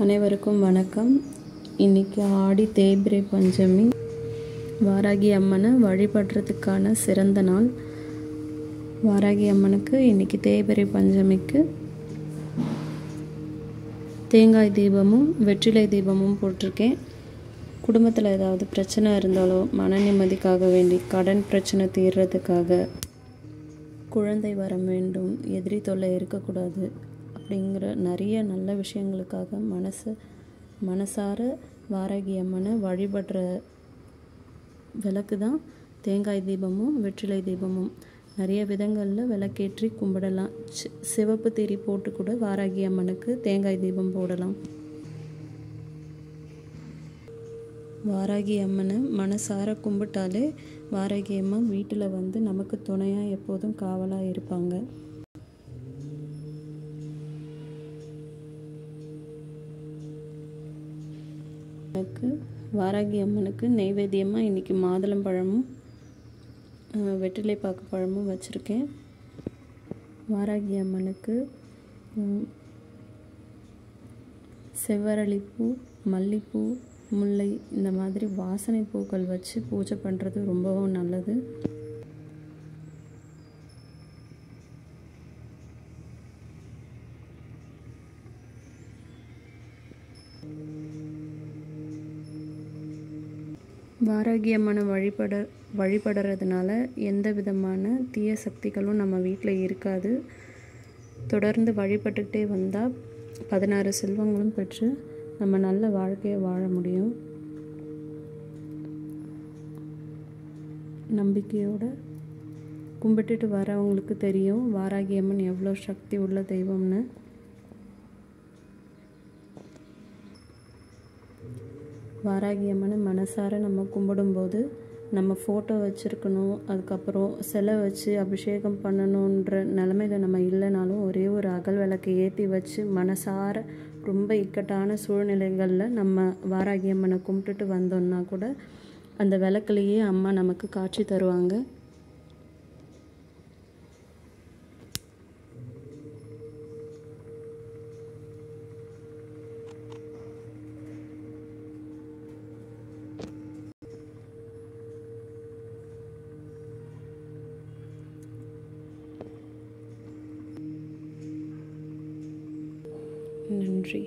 அனைவருக்கும் வணக்கம். இன்றைக்கி ஆடி தேய்பிறை பஞ்சமி. வாராகி அம்மனை வழிபடுறதுக்கான சிறந்த நாள். வாராகி அம்மனுக்கு இன்றைக்கி தேய்பிறை பஞ்சமிக்கு தேங்காய் தீபமும் வெற்றிலை தீபமும் போட்டிருக்கேன். குடும்பத்தில் ஏதாவது பிரச்சனை இருந்தாலோ, மன நிம்மதிக்காக வேண்டி, கடன் பிரச்சனை தீர்றதுக்காக, குழந்தை வரம் வேண்டும், எதிரி தொல்லை இருக்கக்கூடாது அப்படிங்கிற நிறைய நல்ல விஷயங்களுக்காக மனசார வாராகி அம்மனை வழிபடுற விளக்கு தான் தேங்காய் தீபமும் வெற்றிலை தீபமும். நிறைய விதங்களில் விளக்கேற்றி கும்பிடலாம். சிவப்பு திரி போட்டு கூட வாராகி அம்மனுக்கு தேங்காய் தீபம் போடலாம். வாராகி அம்மனை மனசார கும்பிட்டாலே வாராகி அம்மன் வீட்டில் வந்து நமக்கு துணையாக எப்போதும் காவலாக இருப்பாங்க. வாராகி அம்மனுக்கு நெய்வேத்தியமாக இன்றைக்கி மாதுளம்பழமும் வெற்றிலை பாக்கு பழமும் வச்சுருக்கேன். வாராகி அம்மனுக்கு செவ்வரளிப்பூ, மல்லிப்பூ, முல்லை இந்த மாதிரி வாசனை பூக்கள் வச்சு பூஜை பண்ணுறது ரொம்பவும் நல்லது. வாராகி அம்மனை வழிபடுறதுனால எந்த விதமான தீய சக்திகளும் நம்ம வீட்டில் இருக்காது. தொடர்ந்து வழிபட்டுக்கிட்டே வந்தால் 16 செல்வங்களும் பெற்று நம்ம நல்ல வாழ்க்கையை வாழ முடியும். நம்பிக்கையோடு கும்பிட்டுட்டு வரவங்களுக்கு தெரியும் வாராகி அம்மன் எவ்வளோ சக்தி உள்ள தெய்வம்னு. வாராகி அம்மனை மனசார நம்ம கும்பிடும்போது நம்ம ஃபோட்டோ வச்சுருக்கணும், அதுக்கப்புறம் சிலை வச்சு அபிஷேகம் பண்ணணுன்ற நிலமையில் நம்ம இல்லைனாலும் ஒரே ஒரு அகல் விளக்கை ஏற்றி வச்சு மனசார ரொம்ப இக்கட்டான சூழ்நிலைகளில் நம்ம வாராகி அம்மனை கும்பிட்டுட்டு வந்தோம்னா கூட அந்த விளக்குலேயே அம்மா நமக்கு காட்சி தருவாங்க. நன்றி.